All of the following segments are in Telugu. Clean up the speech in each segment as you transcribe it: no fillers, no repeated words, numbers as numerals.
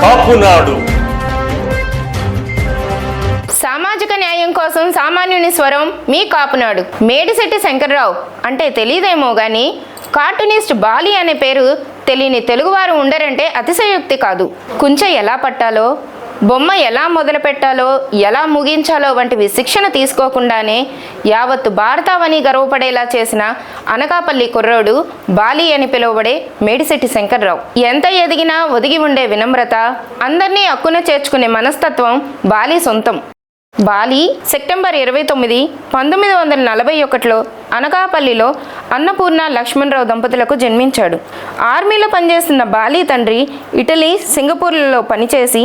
కాపునాడు. సామాజిక న్యాయం కోసం సామాన్యుని స్వరం మీ కాపునాడు. మేడిశెట్టి శంకర్రావు అంటే తెలియదేమో గాని కార్టూనిస్ట్ బాలి అనే పేరు తెలియని తెలుగువారు ఉండరంటే అతిశయోక్తి కాదు. కుంచె ఎలా పట్టాలో, బొమ్మ ఎలా మొదలు పెట్టాలో, ఎలా ముగించాలో వంటివి శిక్షణ తీసుకోకుండానే యావత్తు భారతావని గర్వపడేలా చేసిన అనకాపల్లి కుర్రోడు బాలి అని పిలువబడే మేడిశెట్టి శంకర్రావు. ఎంత ఎదిగినా ఒదిగి ఉండే వినమ్రత, అందరినీ హక్కున చేర్చుకునే మనస్తత్వం బాలి సొంతం. బాలి సెప్టెంబర్ 29, 1941లో అనకాపల్లిలో అన్నపూర్ణ లక్ష్మణరావు దంపతులకు జన్మించాడు. ఆర్మీలో పనిచేస్తున్న బాలి తండ్రి ఇటలీ, సింగపూర్లలో పనిచేసి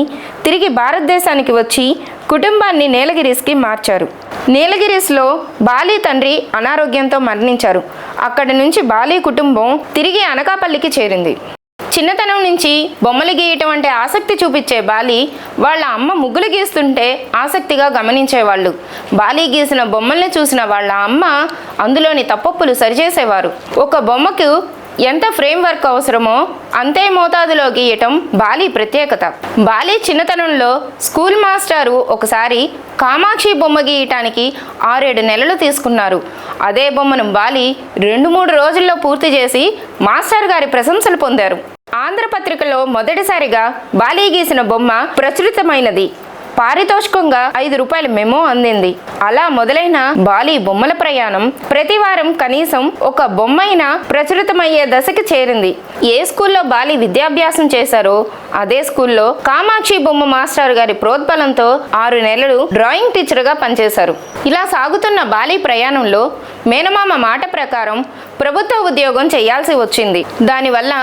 తిరిగి భారతదేశానికి వచ్చి కుటుంబాన్ని నీలగిరీస్కి మార్చారు. నీలగిరీస్లో బాలి తండ్రి అనారోగ్యంతో మరణించారు. అక్కడి నుంచి బాలి కుటుంబం తిరిగి అనకాపల్లికి చేరింది. చిన్నతనం నుంచి బొమ్మలు గీయటం అంటే ఆసక్తి చూపించే బాలి వాళ్ళ అమ్మ ముగ్గులు గీస్తుంటే ఆసక్తిగా గమనించేవాళ్ళు. బాలి గీసిన బొమ్మల్ని చూసిన వాళ్ళ అమ్మ అందులోని తప్పొప్పులు సరిచేసేవారు. ఒక బొమ్మకు ఎంత ఫ్రేమ్ వర్క్ అవసరమో అంతే మోతాదులో గీయటం బాలి ప్రత్యేకత. బాలి చిన్నతనంలో స్కూల్ మాస్టారు ఒకసారి కామాక్షి బొమ్మ గీయటానికి 6-7 నెలలు తీసుకున్నారు. అదే బొమ్మను బాలి 2-3 రోజుల్లో పూర్తి చేసి మాస్టర్ గారి ప్రశంసలు పొందారు. ఆంధ్రపత్రికలో మొదటిసారిగా బాలి గీసిన బొమ్మ ప్రచురితమైనది. పారితోషికంగా 5 రూపాయల మెమో అందింది. అలా మొదలైన బాలి బొమ్మల ప్రయాణం ప్రతి వారం కనీసం ఒక బొమ్మైనా ప్రచురితమయ్యే దశకి చేరింది. ఏ స్కూల్లో బాలి విద్యాభ్యాసం చేశారో అదే స్కూల్లో కామాక్షి బొమ్మ మాస్టర్ గారి ప్రోద్బలంతో 6 నెలలు డ్రాయింగ్ టీచర్గా పనిచేశారు. ఇలా సాగుతున్న బాలి ప్రయాణంలో మేనమామ మాట ప్రకారం ప్రభుత్వ ఉద్యోగం చేయాల్సి వచ్చింది. దానివల్ల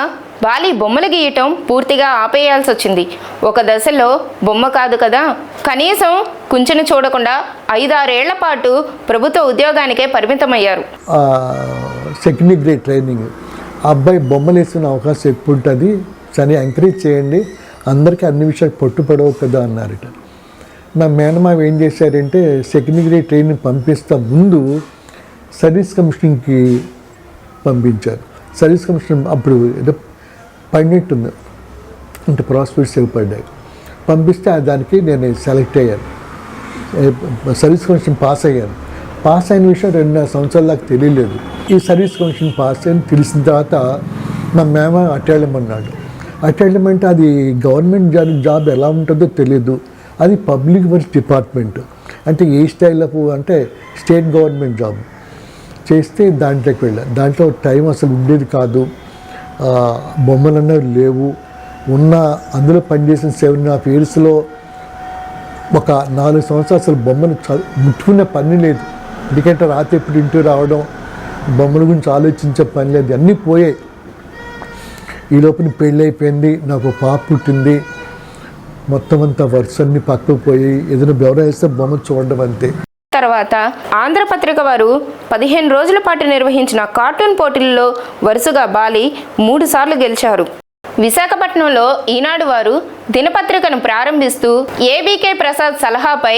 బాలి బొమ్మలు గీయటం పూర్తిగా ఆపేయాల్సి వచ్చింది. ఒక దశలో బొమ్మ కాదు కదా, కనీసం కుంచెను చూడకుండా 5-6 ఏళ్ల పాటు ప్రభుత్వ ఉద్యోగానికే పరిమితమయ్యారు. సెకండ్ గ్రేడ్ ట్రైనింగ్ అబ్బాయి బొమ్మలు వేసిన అవకాశం ఎక్కువ ఉంటుంది, సరే ఎంకరేజ్ చేయండి, అందరికీ అన్ని విషయాలు పట్టుపడవు కదా అన్నారట. నా మేనమావ ఏం చేశారంటే సెకండ్ గ్రేడ్ ట్రైనింగ్ పంపిస్తా ముందు సర్వీస్ కమిషన్కి పంపించారు. సర్వీస్ కమిషన్ అప్పుడు ఏదో పడినట్టుంది అంటే ప్రాస్పెక్ట్స్ పడ్డాయి. పంపిస్తే దానికి నేను సెలెక్ట్ అయ్యాను, సర్వీస్ కమిషన్ పాస్ అయ్యాను. పాస్ అయిన విషయం 2 సంవత్సరాల దాకా తెలియలేదు. ఈ సర్వీస్ కమిషన్ పాస్ అని తెలిసిన తర్వాత మా మేమ అటెళ్ళమన్నాడు. అటెళ్ళమంటే అది గవర్నమెంట్ జాబ్ ఎలా ఉంటుందో తెలియదు, అది పబ్లిక్ వర్క్స్ డిపార్ట్మెంట్ అంటే ఏ స్టైల్ ఆఫ్ అంటే స్టేట్ గవర్నమెంట్ జాబ్ చేస్తే దాంట్లోకి వెళ్ళాను. దాంట్లో టైం అసలు ఉండేది కాదు, బొమ్మలు అనేవి లేవు. ఉన్న అందులో పనిచేసిన 7.5 yearsలో ఒక 4 సంవత్సరాలు అసలు బొమ్మను ముట్టుకునే పని లేదు. ఎందుకంటే రాత్రి ఎప్పుడు ఇంటికి రావడం, బొమ్మల గురించి ఆలోచించే పని లేదు, అన్నీ పోయాయి. ఈ లోపల పెళ్ళి అయిపోయింది, నాకు పాప పుట్టింది, మొత్తం అంతా వర్క్స్ అన్నీ పక్కకు పోయి ఏదైనా వ్యవహారం వేస్తే బొమ్మ చూడడం అంతే. తర్వాత ఆంధ్రపత్రిక వారు 15 రోజుల పాటు నిర్వహించిన కార్టూన్ పోటీల్లో వరుసగా బాలి 3 సార్లు గెలిచారు. విశాఖపట్నంలో ఈనాడు వారు దినపత్రికను ప్రారంభిస్తూ ఏబీకే ప్రసాద్ సలహాపై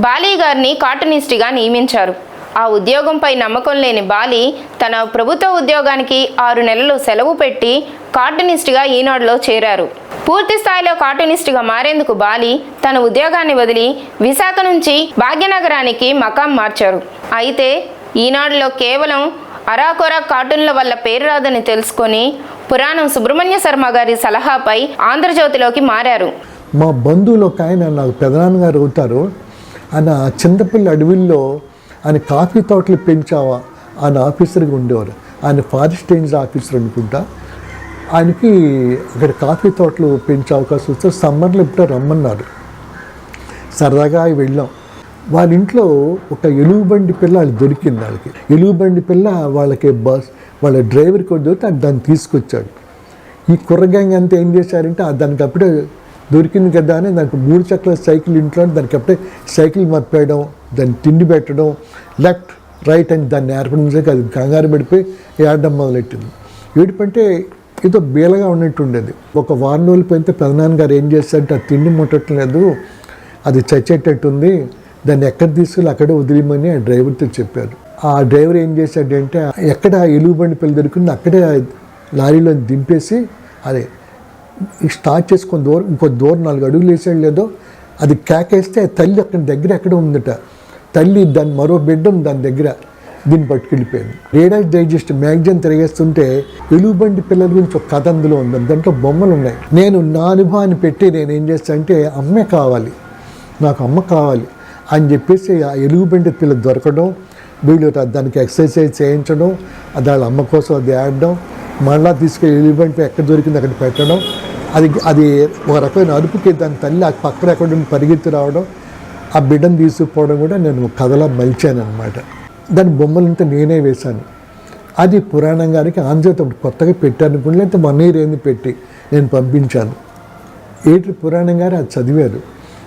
బాలి గారిని కార్టూనిస్ట్గా నియమించారు. ఆ ఉద్యోగంపై నమ్మకం లేని బాలి తన ప్రభుత్వ ఉద్యోగానికి 6 నెలలు సెలవు పెట్టి కార్టూనిస్ట్గా ఈనాడులో చేరారు. పూర్తి స్థాయిలో కార్టూనిస్ట్గా మారేందుకు బాలి తన ఉద్యోగాన్ని వదిలి విశాఖ నుంచి భాగ్యనగరానికి మకాం మార్చారు. అయితే ఈనాడులో కేవలం అరాకొరా కార్టూన్ల వల్ల పేరు రాదని తెలుసుకొని పురాణం సుబ్రహ్మణ్య శర్మ గారి సలహాపై ఆంధ్రజ్యోతిలోకి మారారు. మా బంధువులు ఒక ఆయన నాకు పెదనాన్నగారు అవుతారు, ఆయన చింతపల్లి అడవిల్లో ఆయన కాఫీ తోటలు పెంచావా ఆయన ఆఫీసర్గా ఉండేవారు. ఆయన ఫారెస్ట్ రేంజ్ ఆఫీసర్ అనుకుంటా. ఆయనకి అక్కడ కాఫీ తోటలు పెంచే అవకాశం వస్తే సమ్మర్లో ఇప్పుడు రమ్మన్నారు. సరదాగా వెళ్ళాం. వాళ్ళ ఇంట్లో ఒక ఎలుగుబండి పిల్ల వాళ్ళకి దొరికింది. వాళ్ళకి ఎలుగుబండి పిల్ల వాళ్ళకి వాళ్ళ డ్రైవర్కి దొరికితే దాన్ని తీసుకొచ్చాడు. ఈ కుర్రగాంగ్ అంతా ఏం చేశారంటే దానికి అప్పుడే దొరికింది కదా అని దానికి 3 చక్రాల సైకిల్ ఇంట్లో దానికి అప్పుడే సైకిల్ మప్పేయడం, దాన్ని తిండి పెట్టడం, లెఫ్ట్ రైట్ అని దాన్ని ఏర్పడించాక అది కంగారు పడిపోయి ఏడడం మొదలెట్టింది. ఏడుపంటే ఏదో బీలగా ఉన్నట్టు ఉండేది. ఒక వారం రోజులు పోయితే పెదనాన్నగారు ఏం చేస్తారంటే అది తిండి ముట్టట్లేదు, అది చచ్చేటట్టుంది, దాన్ని ఎక్కడ తీసుకెళ్ళి అక్కడే వదిలేమని ఆ డ్రైవర్తో చెప్పారు. ఆ డ్రైవర్ ఏం చేశాడంటే ఎక్కడ ఎలుగుబండి పిల్ల దొరికింది అక్కడే లారీలో దింపేసి అదే స్టార్ట్ చేసుకొని దూరం ఇంకో దూరం 4 అడుగులు వేసాడు లేదో అది కేకేస్తే తల్లి అక్కడ దగ్గర ఎక్కడ ఉందట. తల్లి దాని మరో బిడ్డ ఉంది దాని దగ్గర, దీన్ని పట్టుకెళ్ళిపోయాను. రీడర్స్ డైజెస్ట్ మ్యాగజైన్ తిరిగేస్తుంటే ఎలుగుబంటి పిల్లల గురించి ఒక కథ అందులో ఉంది, దాంట్లో బొమ్మలు ఉన్నాయి. నేను నా అనుభవాన్ని పెట్టి నేను ఏం చేస్తాను అంటే అమ్మే కావాలి, నాకు అమ్మ కావాలి అని చెప్పేసి ఆ ఎలుగుబంటి పిల్ల దొరకడం, వీళ్ళు దానికి ఎక్సర్సైజ్ చేయించడం, అది వాళ్ళ అమ్మ కోసం అది ఆడడం, మళ్ళీ తీసుకెళ్ళి ఎలుగుబంటి ఎక్కడ దొరికింది అక్కడ పెట్టడం, అది ఒక రకమైన అరుపుకి దాని తల్లి ఆ పక్కన ఎక్కడ పరిగెత్తి రావడం, ఆ బిడ్డను తీసుకుపోవడం కూడా నేను కథలా మలిచాను అనమాట. దాని బొమ్మలంతా నేనే వేశాను. అది పురాణం గారికి ఆంధ్రతో కొత్తగా పెట్టాను కూడా, లేకపోతే 1 year ఏంది పెట్టి నేను పంపించాను. ఏటి పురాణం గారు అది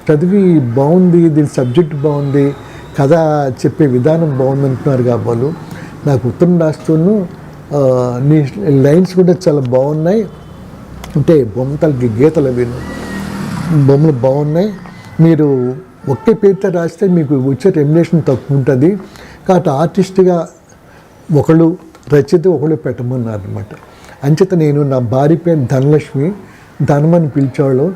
చదివి బాగుంది, దీని సబ్జెక్ట్ బాగుంది, కథ చెప్పే విధానం బాగుంది అంటున్నారు కాబోలు. నాకు ఉత్తరం రాస్తూను నీ లైన్స్ కూడా చాలా బాగున్నాయి, అంటే బొమ్మతలకి గీతలు విను బొమ్మలు బాగున్నాయి, మీరు ఒకే పేరుతో రాస్తే మీకు వచ్చే రెమ్యునేషన్ తక్కువ ఉంటుంది, కాబట్టి ఆర్టిస్ట్గా ఒకళ్ళు రచయిత ఒకళ్ళు పెట్టమన్నారు అనమాట. అంచేత నేను నా భార్య పేరు ధనలక్ష్మి, ధనమని పిలిచేవాళ్ళు,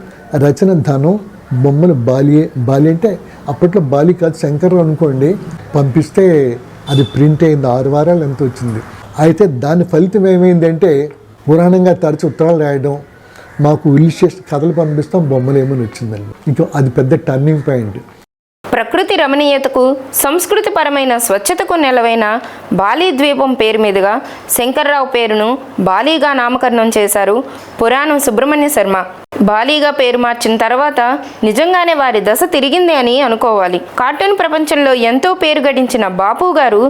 రచన ధనం, బొమ్మలు బాలి అంటే అప్పట్లో బాలి కాదు శంకర్రావు అనుకోండి, పంపిస్తే అది ప్రింట్ అయింది 6 వారాలు ఎంత వచ్చింది. అయితే దాని ఫలితం ఏమైందంటే పురాణంగా తరచు ఉత్తరాలు రాయడం, మాకు ఇల్లుస్ట్రేషన్ కథలు పంపిస్తాం, బొమ్మలు ఏమని వచ్చిందండి. ఇంకా అది పెద్ద టర్నింగ్ పాయింట్. ప్రకృతి రమణీయతకు సంస్కృతిపరమైన స్వచ్ఛతకు నెలవైన బాలి ద్వీపం పేరు మీదుగా శంకర్రావు పేరును బాలీగా నామకరణం చేశారు పురాణం సుబ్రహ్మణ్య శర్మ. బాలీగా పేరు మార్చిన తర్వాత నిజంగానే వారి దశ తిరిగింది అని అనుకోవాలి. కార్టూన్ ప్రపంచంలో ఎంతో పేరు గడించిన బాపు గారు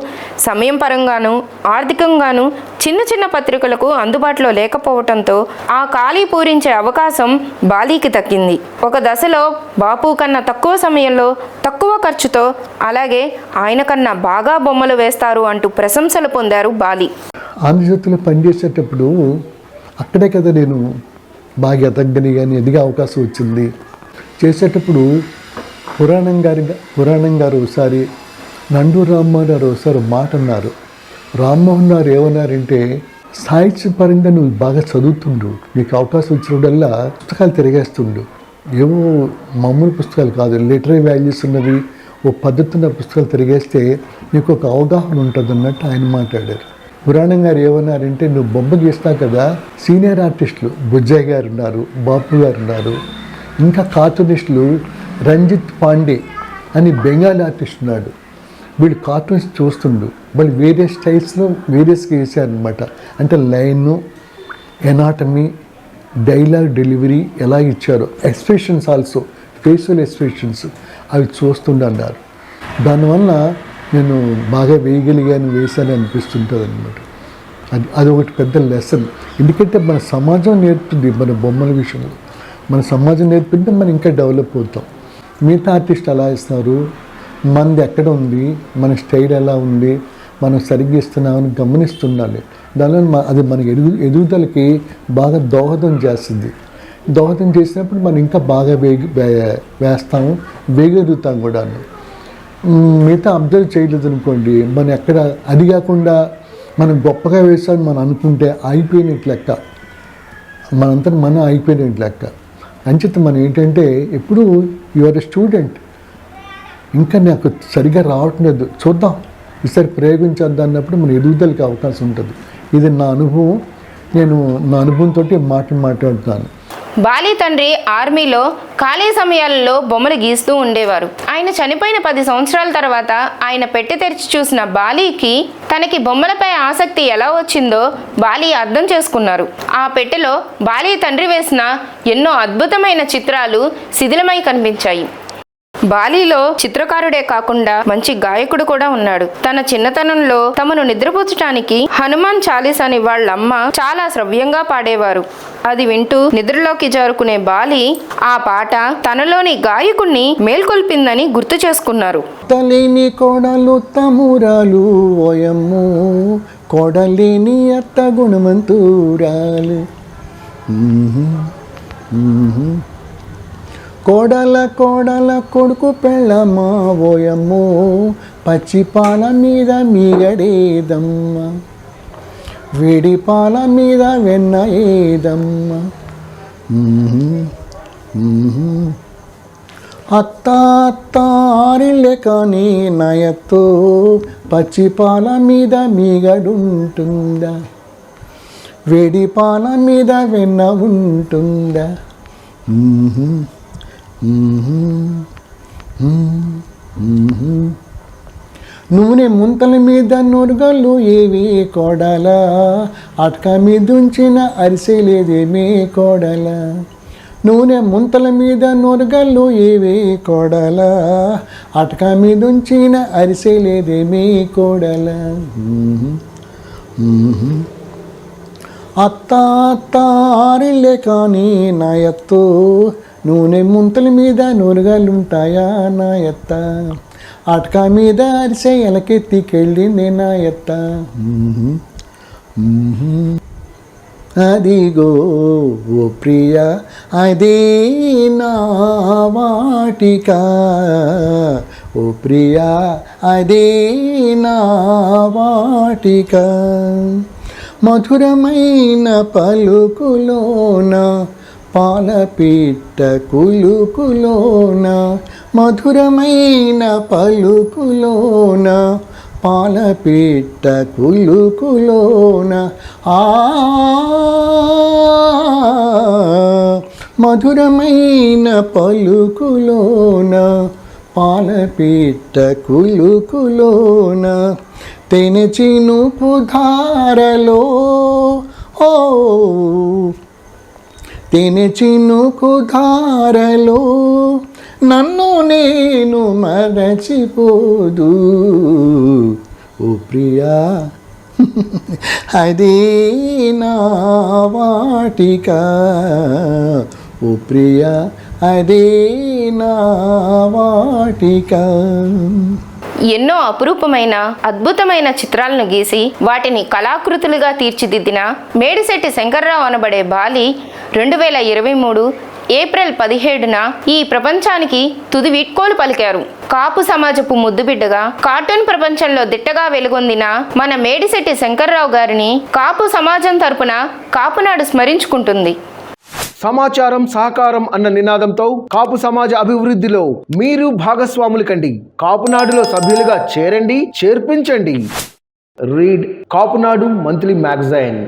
సమయం పరంగాను ఆర్థికంగాను చిన్న పత్రికలకు అందుబాటులో లేకపోవడంతో ఆ ఖాళీ పూరించే అవకాశం బాలీకి దక్కింది. ఒక దశలో బాపు కన్నా తక్కువ సమయంలో తక్కువ ఖర్చుతో అలాగే ఆయన కన్నా బాగా బొమ్మలు వేస్తారు అంటూ ప్రశంసలు పొందారు బాలి. ఆంధ్రజ్యోతిలో పనిచేసేటప్పుడు అక్కడే కదా నేను బాగా ఎదగని కానీ ఎదిగే అవకాశం వచ్చింది. చేసేటప్పుడు పురాణం గారు ఒకసారి నండూరు రామ్మోహన్ గారు ఒకసారి మాట అన్నారు. రామ్మోహన్ గారు ఏమన్నారంటే, సాహిత్యపరంగా నువ్వు బాగా చదువుతుండు, నీకు అవకాశం వచ్చినప్పుడల్లా పుస్తకాలు తిరిగేస్తుండు, ఏవో మామూలు పుస్తకాలు కాదు, లిటరీ వాల్యూస్ ఉన్నవి, ఓ పద్ధతిన్న పుస్తకాలు తిరిగేస్తే నీకు ఒక అవగాహన ఉంటుంది అన్నట్టు ఆయన మాట్లాడారు. పురాణం గారు ఏమన్నారంటే, నువ్వు బొమ్మ గీస్తావు కదా, సీనియర్ ఆర్టిస్టులు బుజ్జయ్య గారు ఉన్నారు, బాపు గారు ఉన్నారు, ఇంకా కార్టూనిస్టులు రంజిత్ పాండే అని బెంగాలీ ఆర్టిస్ట్ ఉన్నాడు, వీళ్ళు కార్టూన్స్ చూస్తుండు, వాళ్ళు వేరియస్ స్టైల్స్లో వేరియస్గా వేసారనమాట. అంటే లైను, ఎనాటమీ, డైలాగ్ డెలివరీ ఎలా ఇచ్చారో, ఎక్స్ప్రెషన్స్ ఆల్సో, ఫేషియల్ ఎక్స్ప్రెషన్స్ అవి చూస్తుండన్నారు. దానివల్ల నేను బాగా వేయగలిగాను, వేసాను అనిపిస్తుంటుంది అనమాట. అది ఒకటి పెద్ద లెసన్. ఎందుకంటే మన సమాజం నేర్పుతుంది మన బొమ్మల విషయంలో, మన సమాజం నేర్పుతుంటే మనం ఇంకా డెవలప్ అవుతాం. మిగతా ఆర్టిస్ట్ ఎలా ఇస్తున్నారు, మనది ఎక్కడ ఉంది, మన స్టైల్ ఎలా ఉంది, మనం సరిగ్గా ఇస్తున్నామని గమనిస్తుండాలి. దానివల్ల అది మన ఎదుగుదలకి బాగా దోహదం చేస్తుంది. దోహదం చేసినప్పుడు మనం ఇంకా బాగా వేస్తాము, వేగెదుగుతాం కూడా. మిగతా అబ్జర్వ్ చేయలేదు అనుకోండి, మనం ఎక్కడ అది కాకుండా మనం గొప్పగా వేసామని మనం అనుకుంటే అయిపోయినట్టు లెక్క, మనంతా మనం అయిపోయినట్టు లెక్క. అంచేత మనం ఏంటంటే ఎప్పుడు యువర్ స్టూడెంట్, ఇంకా నాకు సరిగా రావట్లేదు, చూద్దాం ఈసారి ప్రయోగించేద్దాం అన్నప్పుడు మన ఎదుగుదలకి అవకాశం ఉంటుంది. ఇది నా అనుభవం, నేను నా అనుభవంతో మాట్లాడుతున్నాను. బాలి తండ్రి ఆర్మీలో ఖాళీ సమయాలలో బొమ్మలు గీస్తూ ఉండేవారు. ఆయన చనిపోయిన 10 సంవత్సరాల తర్వాత ఆయన పెట్టె తెరిచి చూసిన బాలీకి తనకి బొమ్మలపై ఆసక్తి ఎలా వచ్చిందో బాలి అర్థం చేసుకున్నారు. ఆ పెట్టెలో బాలి తండ్రి వేసిన ఎన్నో అద్భుతమైన చిత్రాలు శిథిలమై కనిపించాయి. బాలీలో చిత్రకారుడే కాకుండా మంచి గాయకుడు కూడా ఉన్నాడు. తన చిన్నతనంలో తమను నిద్రపుచ్చటానికి హనుమాన్ చాలీస్ అని వాళ్ళమ్మ చాలా శ్రవ్యంగా పాడేవారు. అది వింటూ నిద్రలోకి జారుకునే బాలి ఆ పాట తనలోని గాయకుణ్ణి మేల్కొల్పిందని గుర్తు చేసుకున్నారు. తలేని కోడలు తమురాలు ఓయమ్ము, కోడలేని అత్త గుణమంతురాలు, కోడల కొడుకు పెళ్ళమ్మా ఓయమ్మో, పచ్చి పాల మీద మీగడేదమ్మ, వేడి పాల మీద వెన్న ఏదమ్మ, అత్త అత్తారిల్లే కానీ నయతో పచ్చిపాల మీద మీగడుంటుందా, వేడి పాల మీద వెన్న ఉంటుందా. నూనె ముంతల మీద నురగలు ఏవి కోడల, అటక మీదుంచిన అరిసెలేదేమీ కోడల. నూనె ముంతల మీద నురగలు ఏవి కోడల, అటక మీదుంచిన అరిసెలేదేమీ కోడల. అత్త అత్తారిల్లే కానీ నాయత్తు, నూనె ముంతల మీద నురగలుంటాయా నాయత్త, అటక మీద అరిసె ఎలకెత్తికెళ్ళింది నాయత్త. అదిగో ఓ ప్రియ అదే నా వాటిక, ఓ ప్రియ అదే నా వాటిక. మధురమైన పలుకులోన పాలపిట్ట కులుకులోన, మధురమైన పలుకులోన పాలపిట్ట కులుకులోన, మధురమైన పలుకులోన పాలపిట్ట కులుకులోన, తేనె చినుకు ధారలో, ఓ తేనె చినుకు ధారలో నన్ను నేను మరచిపోదు, ఓ ప్రియా అదే నా వాటిక, ఓ ప్రియా అదే నా వాటిక. ఎన్నో అపురూపమైన అద్భుతమైన చిత్రాలను గీసి వాటిని కళాకృతులుగా తీర్చిదిద్దిన మేడిశెట్టి శంకర్రావు అనబడే బాలి 2023 ఏప్రిల్ 17న ఈ ప్రపంచానికి తుది వీడ్కోలు పలికారు. కాపు సమాజపు ముద్దుబిడ్డగా కార్టూన్ ప్రపంచంలో దిట్టగా వెలుగొందిన మన మేడిశెట్టి శంకర్రావు గారిని కాపు సమాజం తరపున కాపునాడు స్మరించుకుంటుంది. సమాచారం సహకారం అన్న నినాదంతో కాపు సమాజ అభివృద్ధిలో మీరు భాగస్వాములు కండి. కాపునాడులో సభ్యులుగా చేరండి, చేర్పించండి. Read Kapunadu monthly magazine.